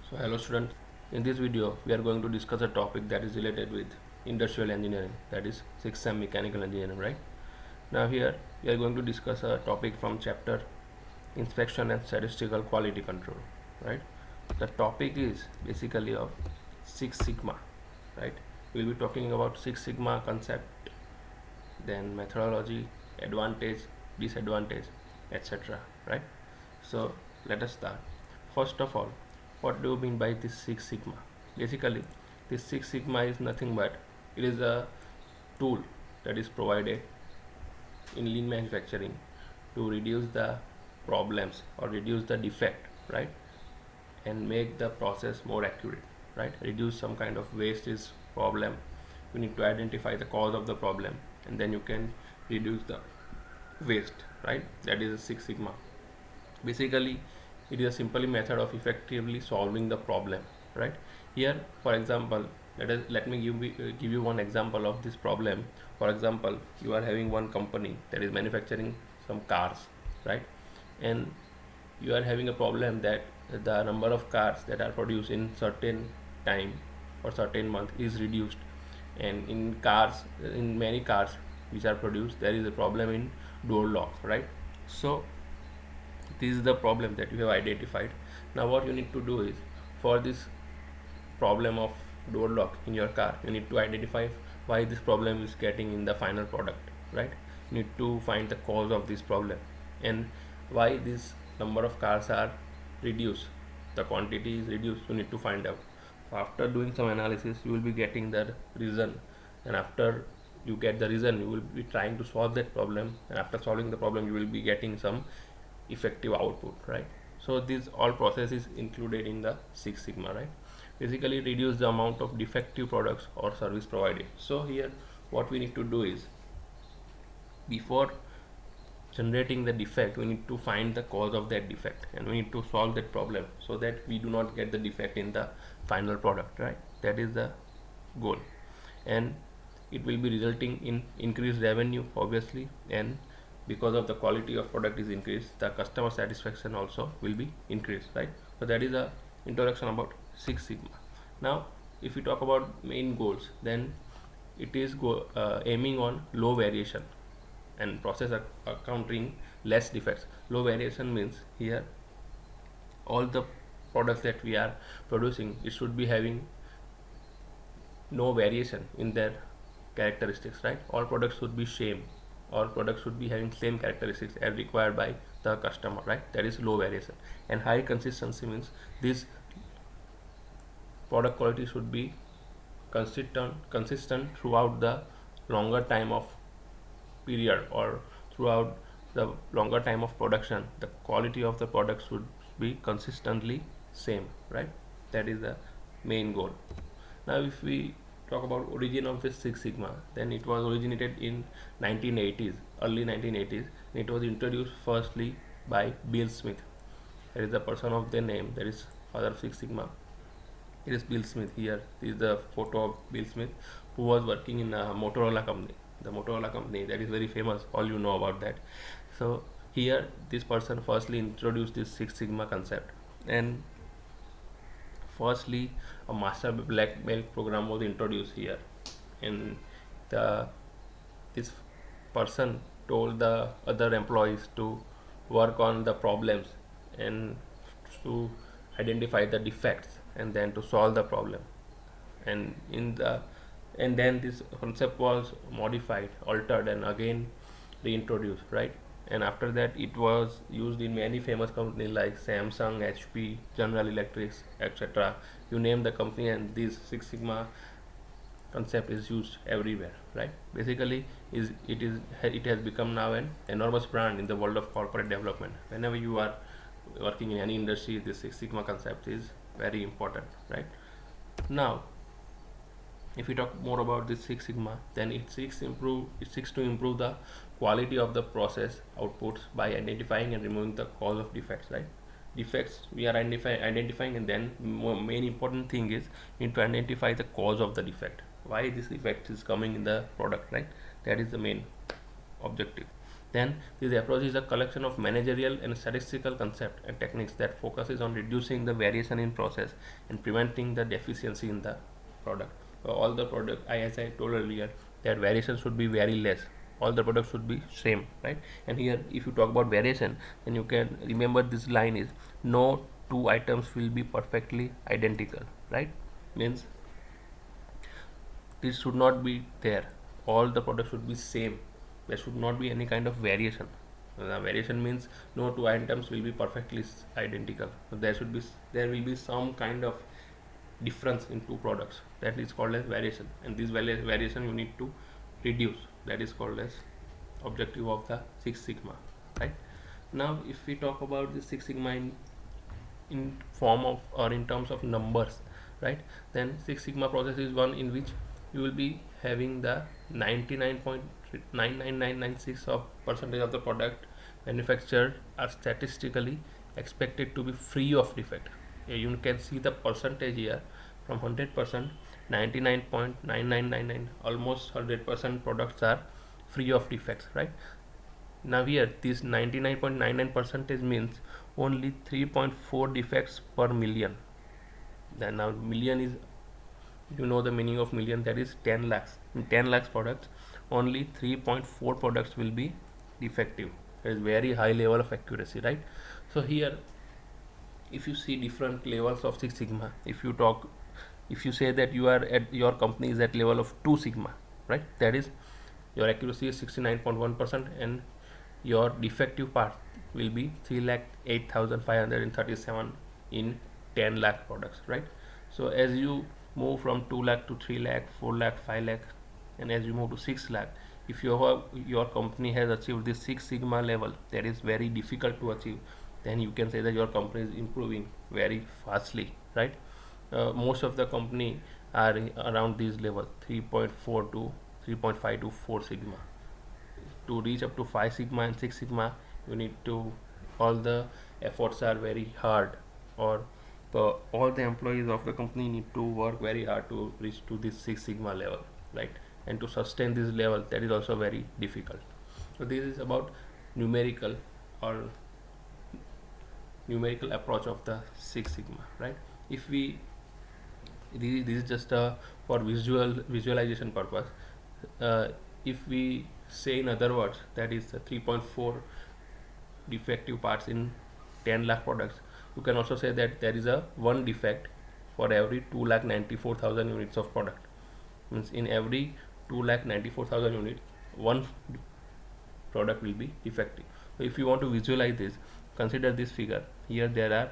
So hello students, in this video we are going to discuss a topic that is related with industrial engineering, that is 6th sem mechanical engineering, right? Now here we are going to discuss a topic from chapter inspection and statistical quality control, right? The topic is basically of Six Sigma, right? We will be talking about Six Sigma concept, then methodology, advantage, disadvantage, etc., right? So let us start. First of all, what do you mean by this Six Sigma? Basically, this Six Sigma is nothing but it is a tool that is provided in lean manufacturing to reduce the problems or reduce the defect, right? And make the process more accurate, right? Reduce some kind of waste is problem. You need to identify the cause of the problem and then you can reduce the waste, right? That is a Six Sigma. Basically it is a simply method of effectively solving the problem, right? Here for example, let me give you one example of this problem. For example, you are having one company that is manufacturing some cars, right? And you are having a problem that the number of cars that are produced in certain time or certain month is reduced, and in many cars which are produced there is a problem in door lock, right? So this is the problem that you have identified. Now what you need to do is, for this problem of door lock in your car, you need to identify why this problem is getting in the final product, right? You need to find the cause of this problem and why this number of cars are reduced, the quantity is reduced. You need to find out. After doing some analysis you will be getting the reason, and after you get the reason you will be trying to solve that problem, and after solving the problem you will be getting some effective output, right? So this all process is included in the Six Sigma, right? Basically reduce the amount of defective products or service provided. So here what we need to do is, before generating the defect we need to find the cause of that defect and we need to solve that problem so that we do not get the defect in the final product, right? That is the goal, and it will be resulting in increased revenue obviously, and because of the quality of product is increased, the customer satisfaction also will be increased, right? So that is a introduction about Six Sigma. Now if we talk about main goals, then it is aiming on low variation and process encountering less defects. Low variation means here all the products that we are producing, it should be having no variation in their characteristics, right? All products should be same, all products should be having same characteristics as required by the customer, right? That is low variation. And high consistency means this product quality should be consistent throughout the longer time of period, or throughout the longer time of production the quality of the product should be consistently same, right? That is the main goal. Now if we talk about origin of this Six Sigma, then it was originated in 1980s, early 1980s, and it was introduced firstly by Bill Smith. That is the person of the name, that is father of Six Sigma. It is Bill Smith. Here is the photo of Bill Smith, who was working in a Motorola company, the Motorola company that is very famous, all you know about that. So here this person firstly introduced this Six Sigma concept, and firstly a master black belt program was introduced here, and the this person told the other employees to work on the problems and to identify the defects and then to solve the problem. And in the and then this concept was modified, altered, and again reintroduced, right? And after that it was used in many famous companies like Samsung, HP, General Electrics, etc. You name the company and this Six Sigma concept is used everywhere, right? Basically it has become now an enormous brand in the world of corporate development. Whenever you are working in any industry, this Six Sigma concept is very important, right? Now if we talk more about this Six Sigma, then it seeks to improve the quality of the process outputs by identifying and removing the cause of defects, right? Defects we are identifying, and then main important thing is we need to identify the cause of the defect, why this defect is coming in the product, right? That is the main objective. Then this approach is a collection of managerial and statistical concepts and techniques that focuses on reducing the variation in process and preventing the deficiency in the product. So all the product, as I told earlier, that variation should be very less. All the products should be same, right? And here, if you talk about variation, then you can remember this line is no two items will be perfectly identical, right? Means this should not be there. All the products should be same. There should not be any kind of variation. Variation means no two items will be perfectly identical. So there will be some kind of difference in two products. That is called as variation, and this variation you need to reduce. That is called as objective of the Six Sigma, right? Now, if we talk about the Six Sigma in form of or in terms of numbers, right? Then Six Sigma process is one in which you will be having the 99.99996 of percentage of the product manufactured are statistically expected to be free of defect. You can see the percentage here from 100%, 99.9999, almost 100% products are free of defects, right? Now here this 99.99% means only 3.4 defects per million. Then now million is, you know the meaning of million, that is 10 lakhs. In 10 lakhs products, only 3.4 products will be defective. There is very high level of accuracy, right? So here, if you see different levels of Six Sigma, if you say that your company is at level of 2 Sigma, right? That is your accuracy is 69.1% and your defective part will be 3,08,537 in 10 lakh products, right? So as you move from 2 lakh to 3 lakh, 4 lakh, 5 lakh, and as you move to 6 lakh, if your company has achieved this Six Sigma level, that is very difficult to achieve, then you can say that your company is improving very fastly, right? Most of the company are around this level, 3.4 to 3.5 to 4 Sigma. To reach up to 5 Sigma and 6 Sigma, you need to, all the efforts are very hard, or all the employees of the company need to work very hard to reach to this 6 Sigma level, right? And to sustain this level, that is also very difficult. So this is about numerical approach of the Six Sigma, right? If we, this is just for visualization purpose. If we say in other words, that is 3.4 defective parts in 10 lakh products, you can also say that there is a one defect for every 2,94,000 units of product. Means in every 2,94,000 units, one product will be defective. So if you want to visualize this, consider this figure. Here there are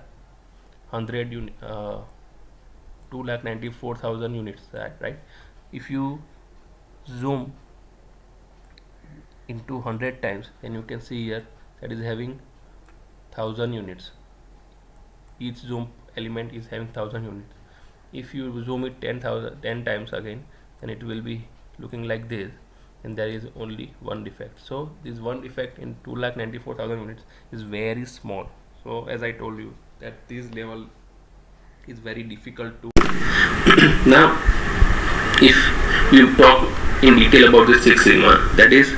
2,94,000 units, right? If you zoom into 100 times, then you can see here that is having 1000 units. Each zoom element is having 1000 units. If you zoom it 10 times again, then it will be looking like this, and there is only one defect. So this one defect in 2,94,000 units is very small. So as I told you that this level is very difficult to now if you talk in detail about the Six Sigma, that is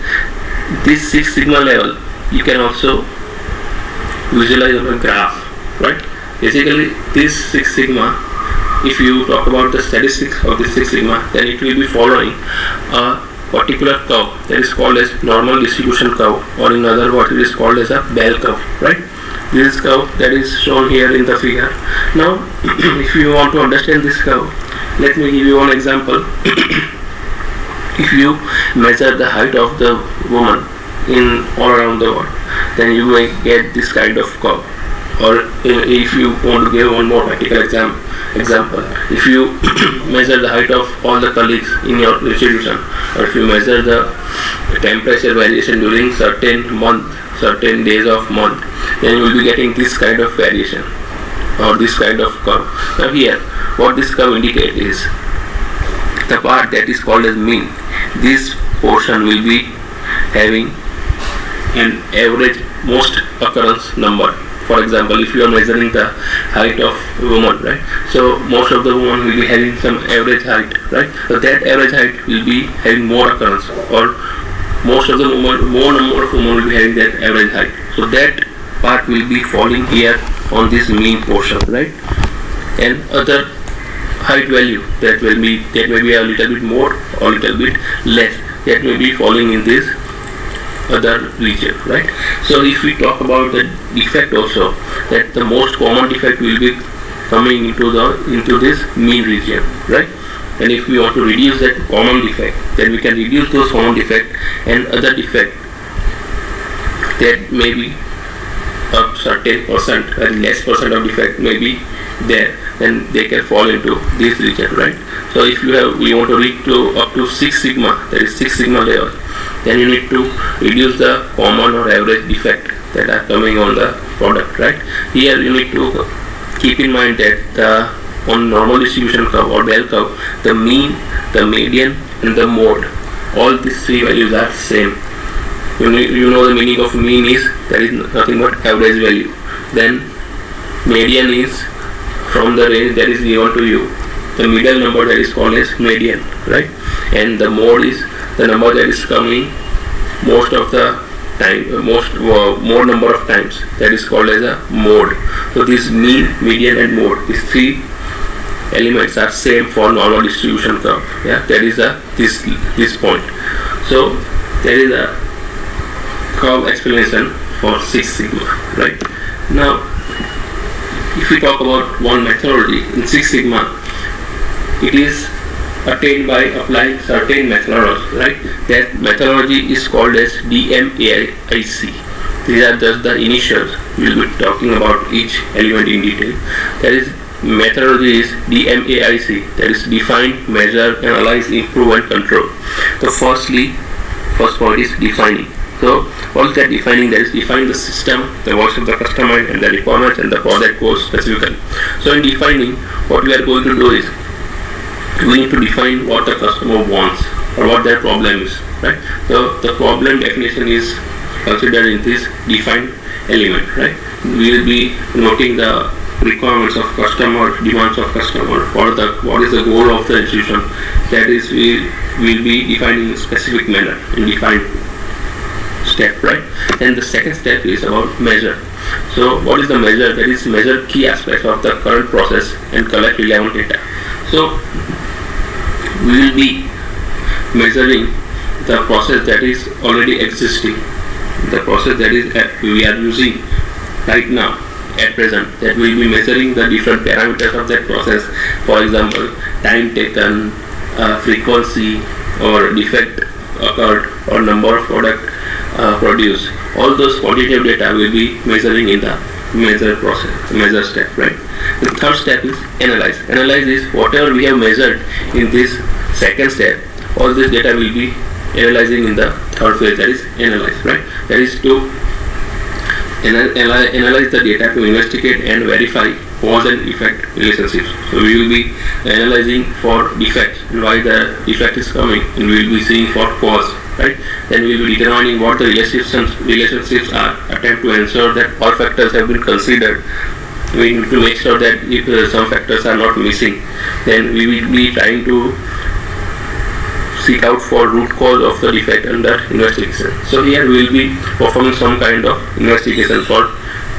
this Six Sigma level, you can also visualize on a graph, right? Basically this Six Sigma, if you talk about the statistics of the Six Sigma, then it will be following a particular curve that is called as normal distribution curve, or in other words it is called as a bell curve, right? This is curve that is shown here in the figure. Now if you want to understand this curve, let me give you one example. If you measure the height of the woman in all around the world, then you will get this kind of curve. Or if you want to give one more practical example, if you measure the height of all the colleagues in your institution, or if you measure the temperature variation during certain days of month, then you will be getting this kind of variation or this kind of curve. Now here, what this curve indicates is the part that is called as mean. This portion will be having an average most occurrence number. For example, if you are measuring the height of a woman, right? So most of the women will be having some average height, right? So that average height will be having more occurrence, or most of the more number of movement will be having that average height. So that part will be falling here on this mean portion, right? And other height value that may be a little bit more or little bit less, that may be falling in this other region, right? So if we talk about the defect also, that the most common defect will be coming into this mean region, right? And if we want to reduce that common defect, then we can reduce those common defect, and other defect that may be a certain percent and less percent of defect may be there, then they can fall into this region, right? So if we want to reach to up to 6 sigma, that is 6 sigma level, then you need to reduce the common or average defect that are coming on the product, right? Here you need to keep in mind that on normal distribution curve or bell curve, the mean, the median and the mode, all these three values are same. You know the meaning of mean is that is nothing but average value. Then median is from the range that is given to you, the middle number that is called as median, right? And the mode is the number that is coming most of the time, more number of times, that is called as a mode. So this mean, median and mode, these three elements are same for normal distribution curve. Yeah, that is this point. So there is a curve explanation for 6 sigma, right? Now if we talk about one methodology in 6 sigma, it is attained by applying certain methodology, right? That methodology is called as DMAIC. These are just the initials. We will be talking about each element in detail. That is, methodology is DMAIC, that is define, measure, analyze, improve and control. So first point is defining. So what is that defining? That is define the system, the voice of the customer and the requirements and the product goals specifically. So in defining, what we are going to do is we need to define what the customer wants or what their problem is, right? So the problem definition is considered in this defined element, right? We will be noting the requirements of customer, demands of customer, what is the goal of the institution. That is, we will be defining a specific manner in defined step, right? And the second step is about measure. So what is the measure? That is measure key aspects of the current process and collect relevant data. So we will be measuring the process that is already existing, the process that is we are using right now at present, that we will be measuring the different parameters of that process. For example, time taken, frequency or defect occurred or number of product produced. All those quantitative data will be measuring in the measure step, right? The third step is analyze. Analyze is whatever we have measured in this second step, all this data will be analyzing in the third phase, that is analyze, right? That is to analyze the data to investigate and verify cause and effect relationships. So we will be analyzing for defects and why the defect is coming, and we will be seeing for cause, right? Then we will be determining what the relationships are, attempt to ensure that all factors have been considered. We need to make sure that if some factors are not missing, then we will be trying to seek out for root cause of the defect under investigation. So here we will be performing some kind of investigation for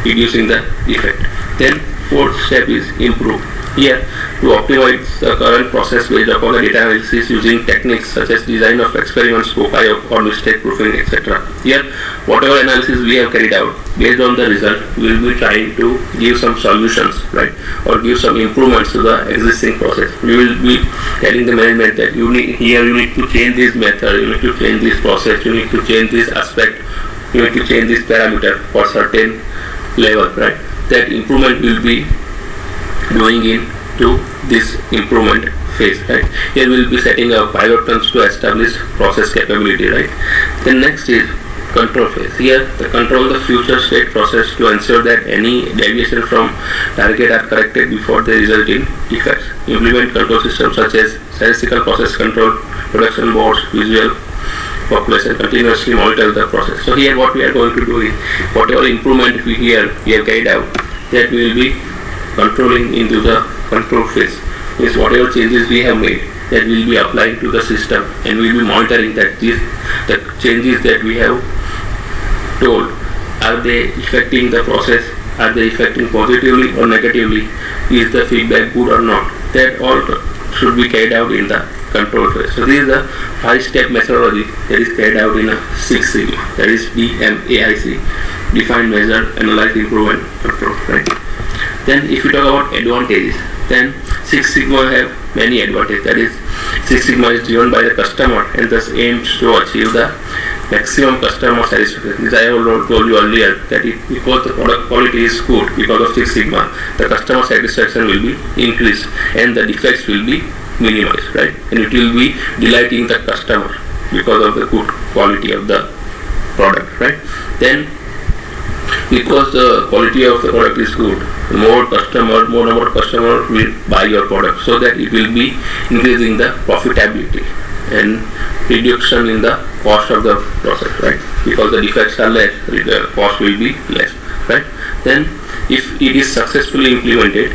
reducing the defect. Then fourth step is improve. Here, to optimize the current process based upon the data analysis using techniques such as design of experiments, Kokai or mistake proofing, etc. Here, whatever analysis we have carried out, based on the result, we will be trying to give some solutions, right, or give some improvements to the existing process. We will be telling the management that you need to change this method, you need to change this process, you need to change this aspect, you need to change this parameter for certain level, right? That improvement will be going into this improvement phase, right? Here we will be setting up pivot terms to establish process capability, right? Then next is control phase. Here the control the future state process to ensure that any deviation from target are corrected before they result in defects. Implement control systems such as statistical process control, production boards, visual population, continuously monitor the process. So here what we are going to do is whatever improvement we have carried out, that we will be controlling into the control phase. Means whatever changes we have made, that will be applied to the system, and we'll be monitoring that the changes that we have told, are they affecting the process, are they affecting positively or negatively, is the feedback good or not. That all should be carried out in the control phase. So this is the 5-step methodology that is carried out in a Six Sigma, that is DMAIC, define, measure, analyze, improve and control, right? Then if you talk about advantages, then Six Sigma have many advantages. That is, Six Sigma is driven by the customer and thus aims to achieve the maximum customer satisfaction. As I have told you earlier, that because the product quality is good, because of Six Sigma, the customer satisfaction will be increased and the defects will be minimized, right? And it will be delighting the customer because of the good quality of the product, right? Then because the quality of the product is good, more number of customers will buy your product, so that it will be increasing the profitability and reduction in the cost of the process, right? Because the defects are less, the cost will be less, right? Then if it is successfully implemented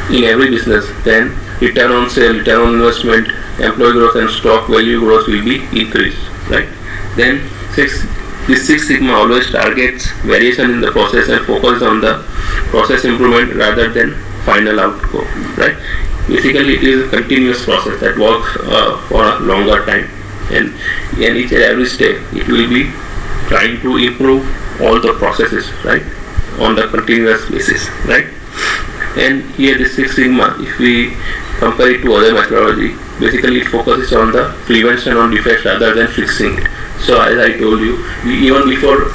in every business, then return on sale, return on investment, employee growth and stock value growth will be increased, right? Then this Six Sigma always targets variation in the process and focuses on the process improvement rather than final outcome, right? Basically, it is a continuous process that works for a longer time, and in each and every step, it will be trying to improve all the processes, right, on the continuous basis, right? And here the Six Sigma, if we compare it to other methodology, basically it focuses on the prevention of defects rather than fixing it. So as I told you, even before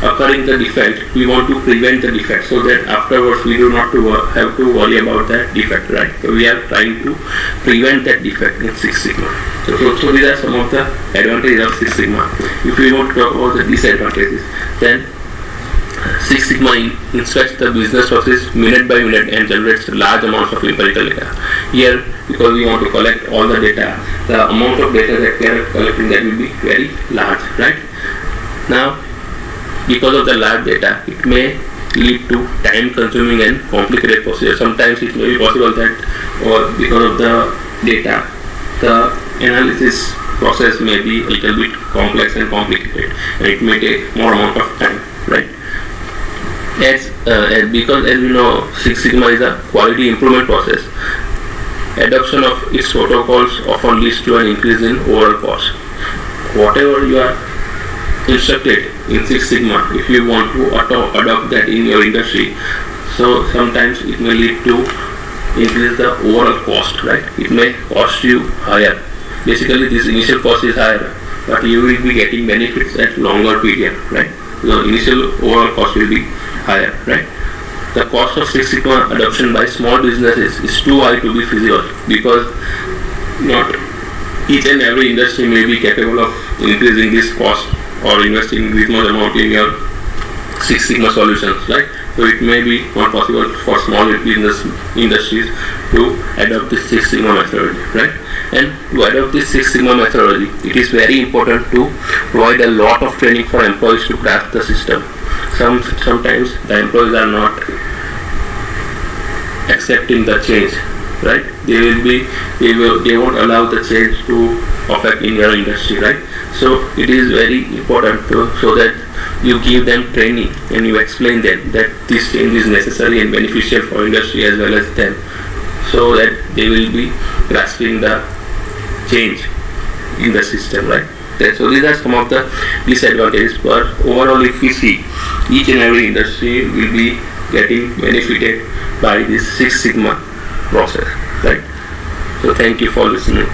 occurring the defect, we want to prevent the defect, so that afterwards we do not have to worry about that defect, right? So we are trying to prevent that defect in Six Sigma. So these are some of the advantages of Six Sigma. If we want to talk about the disadvantages, then Six Sigma inspects the business process minute by minute and generates large amounts of empirical data. Here, because we want to collect all the data, the amount of data that we are collecting, that will be very large, right? Now, because of the large data, it may lead to time-consuming and complicated procedure. Sometimes it may be possible that, or because of the data, the analysis process may be a little bit complex and complicated, and it may take more amount of time, right? Because as you know, Six Sigma is a quality improvement process. Adoption of its protocols often leads to an increase in overall cost. Whatever you are instructed in Six Sigma, if you want to adopt that in your industry, so sometimes it may lead to increase the overall cost, right? It may cost you higher. Basically, this initial cost is higher, but you will be getting benefits at longer period, right? The initial overall cost will be higher, right? The cost of Six Sigma adoption by small businesses is too high to be feasible, because not each and every industry may be capable of increasing this cost or investing this much amount in your Six Sigma solutions, right? So it may be not possible for small business industries to adopt this Six Sigma methodology, right? And to adopt this Six Sigma methodology, it is very important to provide a lot of training for employees to grasp the system. Sometimes the employees are not accepting the change, right? They won't allow the change to affect in your industry, right? So it is very important so that you give them training and you explain them that this change is necessary and beneficial for industry as well as them, so that they will be grasping the change in the system, right? So these are some of the disadvantages, but overall if we see, each and every industry will be getting benefited by this Six Sigma process, right? So thank you for listening.